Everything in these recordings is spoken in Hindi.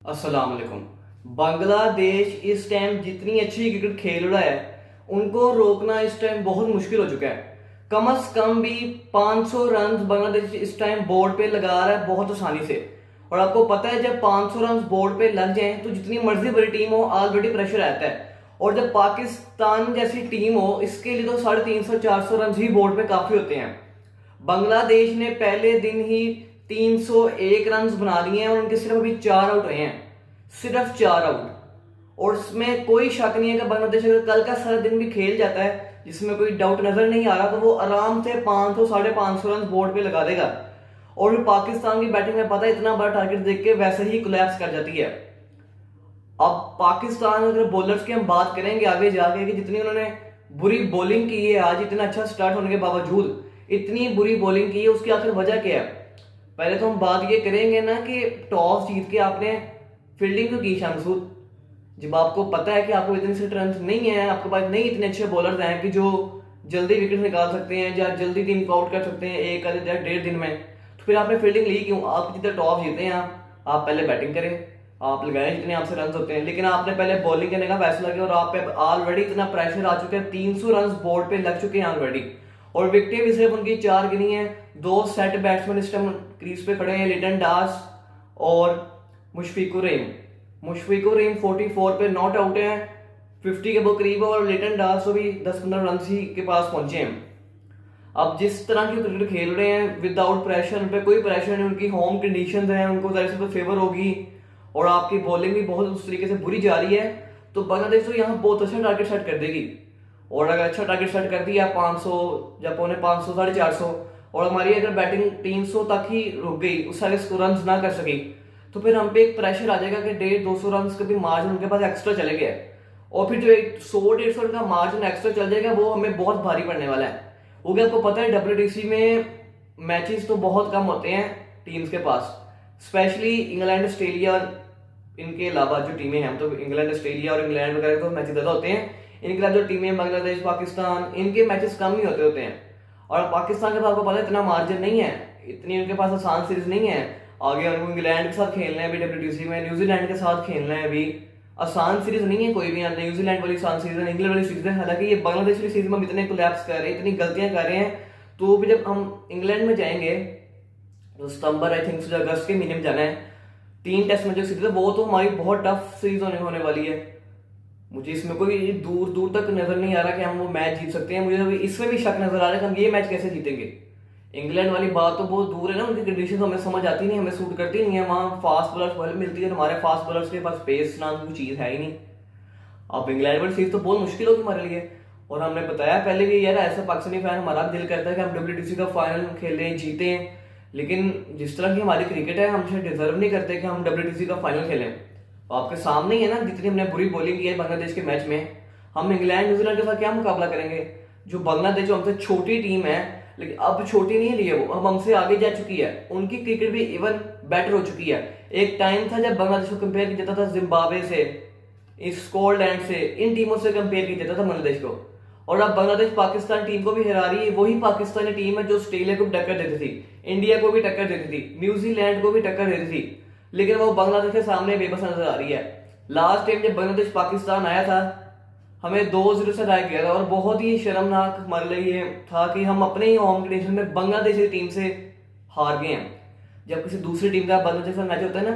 अस्सलाम वालेकुम। बांग्लादेश इस टाइम जितनी अच्छी क्रिकेट खेल रहा है उनको रोकना इस टाइम बहुत मुश्किल हो चुका है। कम से कम भी 500 रन बांग्लादेश इस टाइम बोर्ड पे लगा रहा है बहुत आसानी से। और आपको पता है जब 500 रन बोर्ड पे लग जाएं तो जितनी मर्जी बड़ी टीम हो ऑलरेडी प्रेशर आता है। और जब पाकिस्तान जैसी टीम हो इसके लिए तो 350 400 रन ही बोर्ड पे काफी होते हैं। बांग्लादेश ने पहले दिन ही 301 रन बना लिए हैं और उनके सिर्फ अभी 4 आउट हुए हैं, सिर्फ 4 आउट। और इसमें कोई शक नहीं है कि बांग्लादेश अगर कल का सारा दिन भी खेल जाता है जिसमें कोई डाउट नजर नहीं आ रहा तो वो आराम से 500 550 रन बोर्ड पे लगा देगा। और फिर पाकिस्तान की बैटिंग में पता है इतना बड़ा टारगेट देख के वैसे ही कोलैप्स कर जाती है। अब पाकिस्तान अगर बॉलर्स की हम बात करेंगे आगे जाके कि जितनी उन्होंने बुरी बॉलिंग की है आज, इतना अच्छा स्टार्ट होने के बावजूद इतनी बुरी बॉलिंग की है, उसकी आखिर वजह क्या है। पहले तो हम बात ये करेंगे ना कि टॉस जीत के आपने फील्डिंग क्यों की शमसूद। जब आपको पता है कि आपको इतने से रन नहीं है, आपके पास नहीं इतने अच्छे बॉलर्स हैं कि जो जल्दी विकेट निकाल सकते हैं या जल्दी टीम को आउट कर सकते हैं एक या 1.5 दिन में, तो फिर आपने फील्डिंग ली क्यों। आप जितने टॉस जीते हैं आप पहले बैटिंग करें, आप लगाएं जितने आपसे रन होते हैं, लेकिन आपने पहले बॉलिंग करने का फैसला किया और आप पे ऑलरेडी इतना प्रेशर आ चुका है। 300 रन बोर्ड पे लग चुके हैं ऑलरेडी और विकेटें भी सिर्फ उनकी 4 गिनी है। 2 सेट बैट्समैन इस टाइम क्रीज पे खड़े हैं, लिटन दास और मुशफिकुर रहीम। मुशफिकुर रहीम 44 पे नॉट आउट है, 50 के वो करीब है और लिटन दास तो भी 10-15 रन ही के पास पहुंचे हैं। अब जिस तरह की क्रिकेट खेल रहे हैं विदाउट प्रेशर, उन पर कोई प्रेशर नहीं, उनकी होम कंडीशन है, उनको जाहिर से फेवर होगी और आपकी बॉलिंग भी बहुत उस तरीके से बुरी जा रही है, तो बांग्लादेश तो यहाँ बहुत अच्छा टारगेट सेट कर देगी। और अगर अच्छा टारगेट सेट कर दिया 500 या 550 450 और हमारी अगर बैटिंग 300 तक ही रुक गई, उससे आगे रन ना कर सकी, तो फिर हम पे एक प्रेशर आ जाएगा कि 150-200 रन का भी मार्जिन उनके पास एक्स्ट्रा चले गया और फिर जो 100-150 रन का मार्जिन एक्स्ट्रा चल जाएगा वो हमें बहुत भारी पड़ने वाला है। क्योंकि आपको पता है WTC में मैचेस तो बहुत कम होते हैं टीम्स के पास, स्पेशली इंग्लैंड ऑस्ट्रेलिया, इनके अलावा जो टीमें हैं, तो इंग्लैंड ऑस्ट्रेलिया और इंग्लैंड वगैरह तो मैचेस ज्यादा होते हैं। इनके अलावा जो टीमें बांग्लादेश पाकिस्तान, इनके मैचेस कम ही होते हैं। और पाकिस्तान के पास आपको पता है इतना मार्जिन नहीं है, इतनी उनके पास आसान सीरीज नहीं है। आगे उनको इंग्लैंड के साथ खेलना है अभी WTC में, न्यूजीलैंड के साथ खेलना है अभी, आसान सीरीज नहीं है कोई भी। न्यूजीलैंड वाली आसान सीरीज है, इंग्लैंड वाली सीरीज है। हालांकि ये बांग्लादेश वाली सीरीज में हम इतने कोलैप्स कर रहे हैं, इतनी गलतियां कर रहे हैं, तो भी जब हम इंग्लैंड में जाएंगे तो सितंबर आई थिंक अगस्त के महीने में जाना है, 3 टेस्ट मैच सीरीज है, वो तो हमारी बहुत टफ सीरीज होने वाली है। मुझे इसमें कोई दूर दूर तक नजर नहीं आ रहा कि हम वो मैच जीत सकते हैं। मुझे अभी इसमें भी शक नजर आ रहा है कि हम ये मैच कैसे जीतेंगे। इंग्लैंड वाली बात तो बहुत दूर है ना, उनकी कंडीशन तो हमें समझ आती नहीं, हमें सूट करती नहीं है। वहाँ फास्ट बॉलर मिलती है, हमारे फास्ट बॉलर्स के पास पेस नाम की चीज है ही नहीं। अब इंग्लैंड वाली सीरीज तो बहुत मुश्किल होगी हमारे लिए। और हमने बताया पहले भी यार, ऐसा पाकिस्तानी फैन हमारा दिल करता है कि हम WTC का फाइनल खेलें जीते, लेकिन जिस तरह की हमारी क्रिकेट है हम डिजर्व नहीं करते कि हम WTC का फाइनल खेलें। आपके सामने ही है ना जितनी हमने बुरी बॉलिंग की है बांग्लादेश के मैच में। हम इंग्लैंड न्यूजीलैंड के साथ क्या मुकाबला करेंगे। जो बांग्लादेश जो हमसे छोटी टीम है, लेकिन अब छोटी नहीं रही है, वो अब हमसे आगे जा चुकी है, उनकी क्रिकेट भी इवन बेटर हो चुकी है। एक टाइम था जब बांग्लादेश को कंपेयर किया जाता था जिम्बाब्वे से, स्कॉटलैंड से, इन टीमों से कंपेयर किया जाता था बांग्लादेश को। और अब बांग्लादेश पाकिस्तान टीम को भी हरा रही है। वही पाकिस्तानी टीम है जो ऑस्ट्रेलिया को टक्कर देती थी, इंडिया को भी टक्कर देती थी, न्यूजीलैंड को भी टक्कर देती थी, लेकिन वो बांग्लादेश के सामने बेबस नजर आ रही है। लास्ट टाइम जब बांग्लादेश पाकिस्तान आया था हमें 2-0 से हराया गया था और बहुत ही शर्मनाक हमारे लिए ये था कि हम अपने ही होम कंडीशन में बांग्लादेश की टीम से हार गए हैं। जब किसी दूसरी टीम का बांग्लादेश का मैच होता है ना,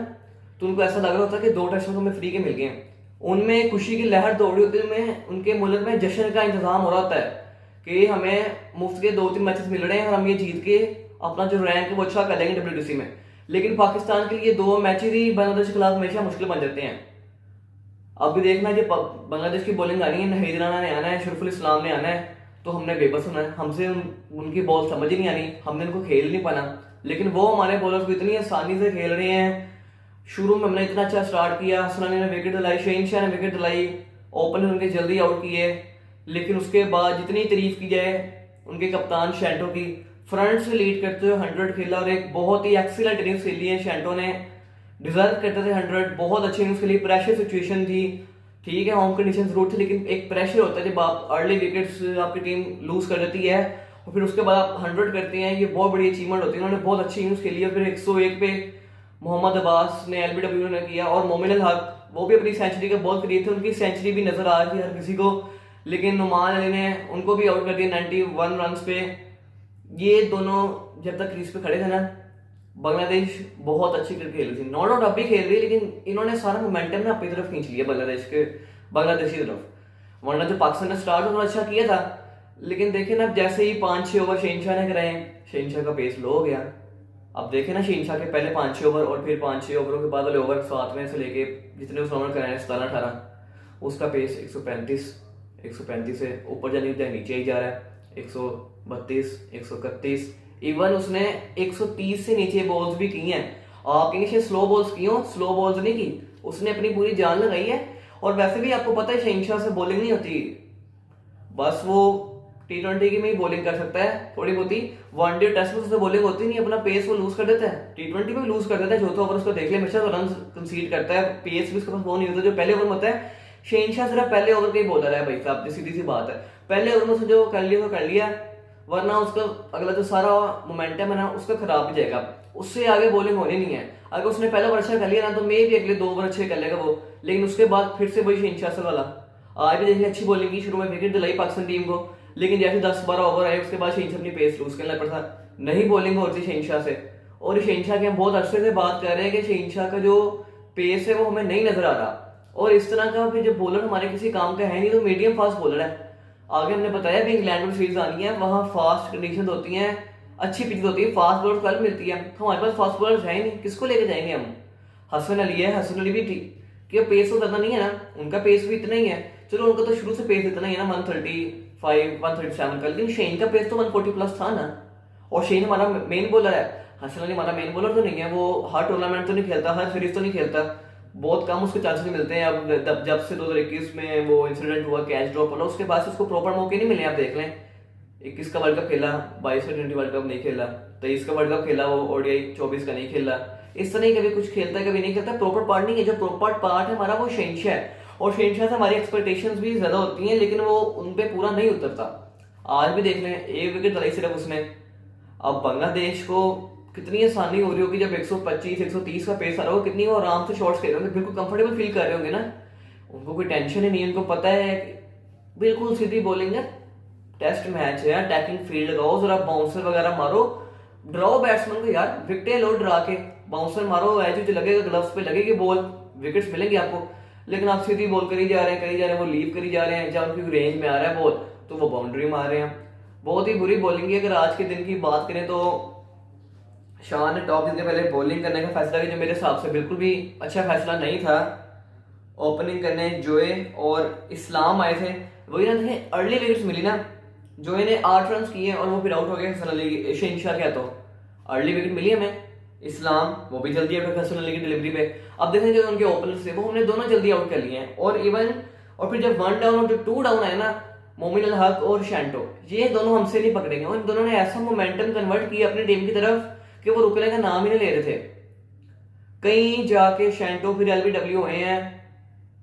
तो उनको ऐसा लग रहा होता है कि 2 टेस्ट में हमें फ्री के मिल गए हैं। उनमें खुशी की लहर दौड़ रही होती है, उनमें उनके मुल्क में जश्न का इंतजाम हो रहा होता है कि हमें मुफ्त के 2-3 मैचेस मिल रहे हैं और हम ये जीत के अपना जो रैंक है वो अच्छा कर लेंगे WTC में। लेकिन पाकिस्तान के लिए 2 मैच ही बांग्लादेश के खिलाफ हमेशा मुश्किल बन जाते हैं। अब भी देखना जो बांग्लादेश की बॉलिंग आनी है, नहीद राना ने आना है, शरीफुल इस्लाम ने आना है, तो हमने बेबस होना है। हमसे उनकी बॉल समझ ही नहीं आनी, हमने उनको खेल नहीं पाना। लेकिन वो हमारे बॉलर्स को इतनी आसानी से खेल रहे हैं। शुरू में हमने इतना अच्छा स्टार्ट किया, हसनानी ने विकेट दिलाई, शहीन शाह ने विकेट दिलाई, ओपनर उनके जल्दी आउट किए, लेकिन उसके बाद जितनी तारीफ की जाए उनके कप्तान शैंटो की, फ्रंट से लीड करते हुए 100 खेला और एक बहुत ही एक्सीलेंट इनिंग्स खेली है शैंटो ने, डिजर्व करते थे 100, बहुत अच्छी इनिंग्स खेली। प्रेशर सिचुएशन थी, ठीक है होम कंडीशन जरूर थी, लेकिन एक प्रेशर होता है जब आप अर्ली विकेट्स आपकी टीम लूज कर देती है और फिर उसके बाद आप 100 करते हैं, ये बहुत बड़ी अचीवमेंट होती है। उन्होंने बहुत अच्छी इनिंग्स खेली है, फिर 101 पे मोहम्मद अब्बास ने एलबीडब्ल्यू ने किया, और मोमिन अल हक वो भी अपनी सेंचुरी के बहुत करीब थे, उनकी सेंचुरी भी नजर आ रही थी हर किसी को, लेकिन नुमान अली ने उनको भी आउट कर दिया 91 रन पे। ये दोनों जब तक क्रीज पे खड़े थे ना, बांग्लादेश बहुत अच्छी क्रिकेट खेल रही थी। नॉट आउट अब भी खेल रही है, लेकिन इन्होंने सारा मोमेंटम ना अपनी तरफ खींच लिया बांग्लादेश की तरफ। वरना जो पाकिस्तान ने स्टार्ट उन्होंने अच्छा किया था, लेकिन देखे ना जैसे ही 5-6 ओवर शहनशाह ने कराए, शहनशाह का पेस लो हो गया। अब देखे ना शहनशाह के पहले 5-6 ओवर और फिर 5-6 ओवरों के बाद वाले ओवर 7वें से लेके जितने उस ओवर कराए 17-18, उसका पेस 135 से ऊपर जाने के नीचे ही जा रहा है, 132, 131, इवन उसने 130 से नीचे बॉल्स भी की हैं। आप कहेंगे स्लो बॉल्स की हो, स्लो बॉल्स नहीं की, उसने अपनी पूरी जान लगाई है। और वैसे भी आपको पता है शहनशाह से बॉलिंग नहीं होती, बस वो T20 की में ही बॉलिंग कर सकता है थोड़ी बहुत ही, वनडे टेस्ट में उससे बॉलिंग होती नहीं, अपना पेस वो लूज कर देता है, T20 में लूज कर देता है। चौथे ओवर उसको देख ले हमेशा तो रन कंसीड करता है, पेस भी उसके पास वो नहीं होता जो पहले ओवर में होता है। शहनशाह सिर्फ पहले ओवर का ही बॉलर है भाई साहब, सीधी सी बात है, पहले ओवर में उसने जो कर लिया तो कर लिया, वरना उसका अगला जो सारा मोमेंटम है ना उसका खराब हो जाएगा, उससे आगे बॉलिंग होनी नहीं है। अगर उसने पहला ओवर अच्छा कर लिया ना तो मे भी अगले 2 ओवर अच्छे कर लेगा वो, लेकिन उसके बाद फिर से वही शहनशाह वाला। आज भी देखिए अच्छी बॉलिंग की, शुरू में विकेट दिलाई पाकिस्तान टीम को, लेकिन जैसे 10-12 ओवर आए उसके बाद शहनशाह अपनी पेस लूज करने लग पड़ा था, नहीं बॉलिंग हो रही थी शहनशाह से। और शहनशाह की हम बहुत अरसे से बात कर रहे हैं कि शहनशाह का जो पेस है वो हमें नहीं नजर आ रहा, और इस तरह का फिर जो बॉलर हमारे किसी काम का है नहीं, तो मीडियम फास्ट बॉलर है। आगे हमने बताया भी इंग्लैंड में सीरीज आनी है, वहां फास्ट कंडीशन होती हैं, अच्छी पिच होती है, फास्ट बॉलर कल मिलती है, तो हमारे पास फास्ट बॉलर है ही नहीं, किसको लेके जाएंगे हम। हसन अली है, हसन अली भी ठीक कि पेस तो ज्यादा नहीं है ना, उनका पेस भी इतना ही है, चलो उनका तो शुरू से पेस इतना ही है ना 135 137 का, लेकिन शेन का पेस तो 140 प्लस था ना। और शेन हमारा मेन बॉलर है, हसन अली हमारा मेन बॉलर तो नहीं है, वो हर टूर्नामेंट तो नहीं खेलता, हर सीरीज तो नहीं खेलता, बहुत कम उसके चांसेस मिलते हैं। अब जब से 2021 में वो इंसिडेंट हुआ कैच ड्रॉप वाला, उसके बाद उसको प्रॉपर मौके नहीं मिले। आप देख लें 21 का वर्ल्ड कप खेला, 22 का T20 वर्ल्ड कप नहीं खेला, 23 का वर्ल्ड कप खेला वो ओडीआई, 24 का नहीं खेला, इस तरह ही कभी कुछ खेलता है कभी नहीं खेलता, प्रॉपर पार्ट नहीं है। जो प्रॉपर पार्ट है हमारा वो शहनशाह है, और शहनशाह से हमारी एक्सपेक्टेशंस भी ज्यादा होती हैं, लेकिन वो उन पे पूरा नहीं उतरता। आज भी देख लें 1 विकेट दिलाई सिर्फ उसने। अब बांग्लादेश को कितनी आसानी हो रही होगी जब 125 130 का पेस आ रहा हो, कितनी वो आराम से शॉट्स खेल रहे होंगे, बिल्कुल कंफर्टेबल फील कर रहे होंगे ना, उनको कोई टेंशन ही नहीं है, उनको पता है बिल्कुल सीधी बॉलिंग है, टेस्ट मैच है, अटैकिंग फील्ड लगाओ, जरा बाउंसर वगैरह मारो, ड्रॉ बैट्समैन को यार, विकेट लो ड्रा के, बाउंसर मारो, एज लगेगा ग्लव्स पे लगेगी बॉल, विकेट्स मिलेंगे आपको। लेकिन आप सीधी बॉल करी जा रहे हैं, वो लीव करी जा रहे हैं, जब उनकी रेंज में आ रहा है बॉल तो वो बाउंड्री मार रहे हैं, बहुत ही बुरी बॉलिंग है। अगर आज के दिन की बात करें तो शान ने टॉस जीतने पहले बॉलिंग करने का फैसला किया, जो मेरे हिसाब से बिल्कुल भी अच्छा फैसला नहीं था। ओपनिंग करने जोए और इस्लाम आए थे, वही ना देखें अर्ली विकेट्स मिली ना, जोए ने 8 रन किए और वो फिर आउट हो गए हसन अली, शहनशाह क्या तो अर्ली विकेट मिली हमें, इस्लाम वो भी जल्दी आउट हसन अली की डिलीवरी पे। अब देखें जो उनके ओपनर्स थे वो हमने दोनों जल्दी आउट कर लिए हैं, और इवन और फिर जब 1 डाउन और जब 2 डाउन आए ना, मोमिन अल हक और शैंटो ये दोनों हमसे नहीं पकड़ेंगे, और इन दोनों ने ऐसा मोमेंटम कन्वर्ट किया अपनी टीम की तरफ कि वो रुकने का नाम ही नहीं ले रहे थे। कहीं जाके शैंटो फिर एलबीडब्ल्यू हुए हैं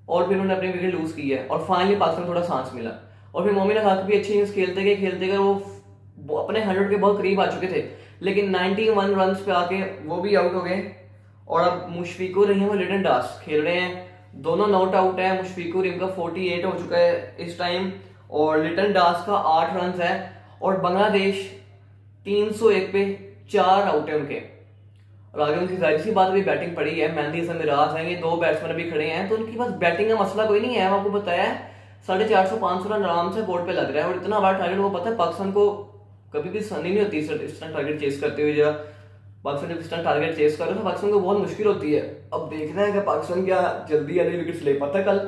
और फिर उन्होंने अपनी विकेट लूज की है, और फाइनली पाकिस्तान थोड़ा सांस मिला। और फिर मोमिन अल हक भी अच्छी इनिंग्स खेलते गए वो अपने 100 के बहुत करीब आ चुके थे, लेकिन 91 रन पे आके वो भी आउट हो गए। और अब मुशफिकुर रहीम और लिटन दास खेल रहे हैं, दोनों नॉट आउट है। मुशफिकुर रहीम का 48 हो चुका है इस टाइम, और लिटन दास का 8 रन है, और बांग्लादेश 301 पे 4 आउट है उनके। और आगे उनकी जाहिर सी बात भी बैटिंग पड़ी है, मेहंदी हसन मिराज हैं, ये 2 बैट्समैन अभी खड़े हैं, तो उनके पास बैटिंग का मसला कोई नहीं है। आपको बताया 450-500 रन आराम से बोर्ड पे लग रहा है, और इतना बड़ा टारगेट वो पता है पाकिस्तान को कभी भी सनी नहीं होती इस तरह टारगेट चेस करते हुए। जब पाकिस्तान इस तरह टारगेट चेस कर रहे हो तो पाकिस्तान को बहुत मुश्किल होती है। अब देखना है कि पाकिस्तान क्या जल्दी आधी विकेट्स ले पाता है। कल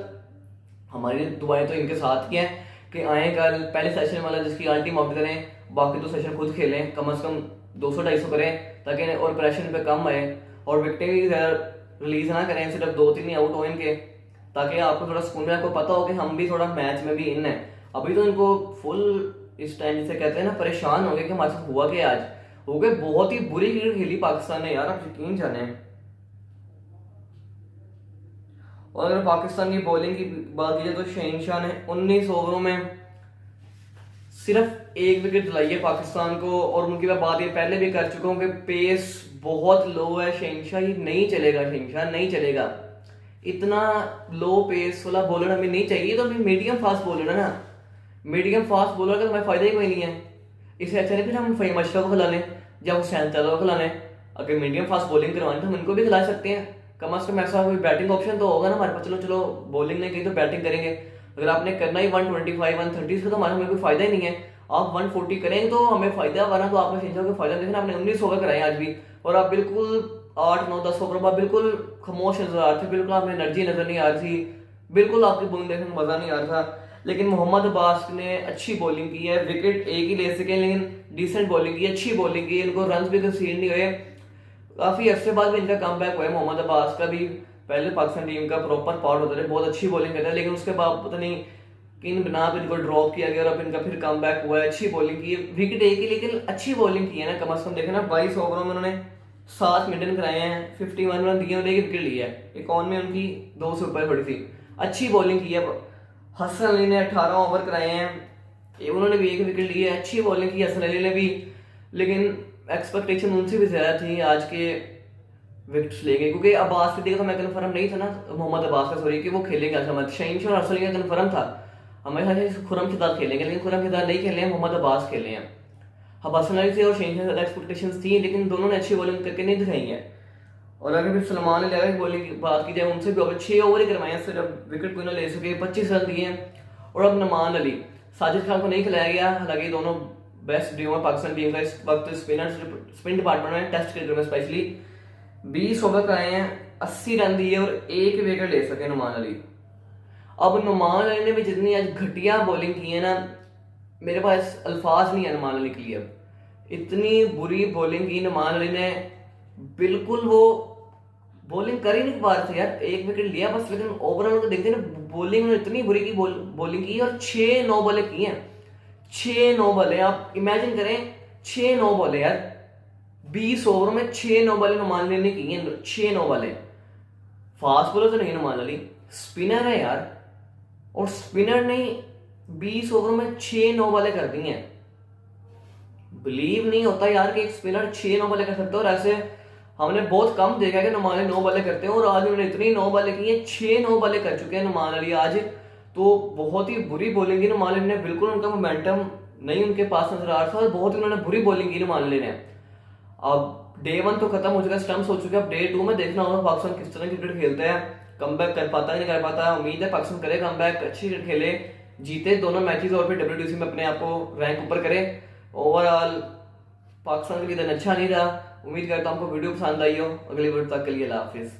हमारी दुआएं तो इनके साथ की हैं कि आए कल पहले सेशन वाला जिसकी अल्टीम आउट करें, बाकी 2 सेशन खुद खेलें, कम से कम 200-250 करें ताकि और प्रेशर पे कम आए, और विकेटें भी रिलीज ना करें, सिर्फ 2-3 ही आउट हो इनके, ताकि आपको थोड़ा सुकून में, आपको पता हो कि हम भी थोड़ा मैच में भी इन है। अभी तो इनको फुल इस टाइम जिसे कहते हैं ना परेशान हो गए कि हमारे साथ हुआ कि आज हो गए, बहुत ही बुरी क्रिकेट खेली पाकिस्तान ने यार, आप यकीन जाने। और अगर पाकिस्तान की बॉलिंग की बात की जाए तो शहनशाह ने 19 ओवरों में सिर्फ 1 विकेट दिलाई है पाकिस्तान को, और उनकी मैं बात ये पहले भी कर चुका हूँ कि पेस बहुत लो है शहनशाह, ये नहीं चलेगा शहनशाह, नहीं चलेगा। इतना लो पेस वाला बॉलर हमें नहीं चाहिए, तो हमें मीडियम फास्ट बॉलर है ना, मीडियम फास्ट बॉलर का हमें फायदा ही कोई नहीं है। इससे अच्छा नहीं फिर हम फ़हीम अशरफ को खिला लें या हुसैन तैयब को खिला लें। अगर मीडियम फास्ट बॉलिंग करवानी तो हम इनको भी खिला सकते हैं, कम अज कम ऐसा कोई बैटिंग ऑप्शन तो होगा ना हमारे पास। चलो चलो बॉलिंग नहीं की तो बैटिंग करेंगे। अगर आपने करना ही 125 130 से तो हमें कोई फायदा ही नहीं है। आप 140 करेंगे तो हमें फायदा, वरना तो आपको शहनशाह को फायदा देखना। आपने 19 ओवर कराए आज भी, और आप बिल्कुल 8 9 10 ओवर बाद बिल्कुल खामोश नजर आ रहे थे, बिल्कुल आपने एनर्जी नजर नहीं आ रही थी, बिल्कुल आपकी बॉलिंग देखने में मजा नहीं आ रहा था। लेकिन मोहम्मद अब्बास ने अच्छी बॉलिंग की है, विकेट एक ही ले सके लेकिन डिसेंट बॉलिंग की, अच्छी बॉलिंग की, इनको रन भी कंसीड नहीं हुए। काफी अरसे बाद भी इनका कम बैक हुआ है। मोहम्मद अब्बास का भी पहले पाकिस्तान टीम का प्रॉपर पार्ट होता है, बहुत अच्छी बॉलिंग करता है, लेकिन उसके बाद पता नहीं किन बिना पे इनको ड्रॉप किया गया और अब इनका फिर कम बैक हुआ है। अच्छी बॉलिंग की, विकेट एक ही लेकिन अच्छी बॉलिंग की है ना। कम अज कम देखे ना 22 ओवरों में उन्होंने 7 मेडन कराए हैं, 51 रन दिए और एक विकेट लिया है। एक ऑन में उनकी 2 से ऊपर पड़ी थी, अच्छी बॉलिंग की है। हसन अली ने 18 ओवर कराए हैं, उन्होंने भी एक विकेट ली है, अच्छी बॉलिंग की हसन अली ने भी, लेकिन एक्सपेक्टेशन उनसे भी ज्यादा थी आज के विकेट्स लेंगे, क्योंकि अब्बास के तो मैं कन्फर्म नहीं था ना, मोहम्मद अब्बास का सॉरी, कि वो खेलेंगे। अच्छा मत शहीन और हसन अली का कन्फर्म था, हमें ख्याल खुरम के साथ खेलेंगे, लेकिन खुरम के साथ नहीं खेले हैं, मोहम्मद अब्बास खेले हैं। अब हसन अली से और शहीन से ज्यादा एक्सपेक्टेशंस थी, लेकिन दोनों ने अच्छी बॉलिंग करके नहीं दिखाई है। और अगर फिर सलमान अली की बॉलिंग की बात की जाए, उनसे भी अगर 6 ओवर ही करवाए सिर्फ, विकेट कोई ना ले सके, 25 रन दिए हैं। और अब नमान अली, साजिद खान को नहीं खिलाया गया, हालांकि दोनों बेस्ट ड्रीम है पाकिस्तान टीम का इस वक्त स्पिन डिपार्टमेंट में, टेस्ट क्रिकेट में स्पेशली। 20 ओवर कराए हैं, 80 रन दिए और एक विकेट ले सके नुमान अली। अब नुमान अली ने भी जितनी आज घटिया बॉलिंग की है ना, मेरे पास अल्फाज नहीं है नुमान अली के लिए। अब इतनी बुरी बॉलिंग की नुमान अली ने, बिल्कुल वो बॉलिंग कर ही नहीं पा रहे थे यार, एक विकेट लिया बस, लेकिन ओवरऑल तो देखते ना बॉलिंग में इतनी बुरी की बॉलिंग की, और 6-9 बॉलें की हैं, 6-9 बॉलें। आप इमेजिन करें 6-9 बॉलें यार, 20 ओवर में 6-9 बॉलें नुमान अली ने की हैं, 6-9 बॉलें। फास्ट बॉलर तो नहीं नुमान अली, स्पिनर है यार, और स्पिनर ने 20 ओवर में 6-9 बॉलें कर दी हैं। बिलीव नहीं होता यार कि एक स्पिनर 6-9 बॉलें कर सकता है, और ऐसे हमने बहुत कम देखा है कि नुमान अली 9 बॉलें करते हैं, और आज उन्होंने इतनी 9 बॉलें की हैं, 6-9 बॉलें कर चुके हैं नुमान अली आज। तो बहुत ही बुरी बॉलिंग की नुमान अली ने, बिल्कुल उनका मोमेंटम नहीं उनके पास नजर आ रहा था, और बहुत ही उन्होंने बुरी बॉलिंग की नुमान अली ने। अब डे 1 तो खत्म हो चुका है, स्टंप्स हो चुके हैं, अब डे 2 में देखना होगा पाकिस्तान किस तरह क्रिकेट खेलते हैं, कम बैक कर पाता है नहीं कर पाता। उम्मीद है पाकिस्तान करे कम बैक, अच्छी क्रिकेट खेले, जीते दोनों मैचेस, और फिर WTC में अपने आप को रैंक ऊपर करे। ओवरऑल पाकिस्तान के लिए दिन अच्छा नहीं रहा। उम्मीद करता हूं आपको वीडियो पसंद आई हो। अगली वीडियो तक के लिए अल्लाह हाफिज।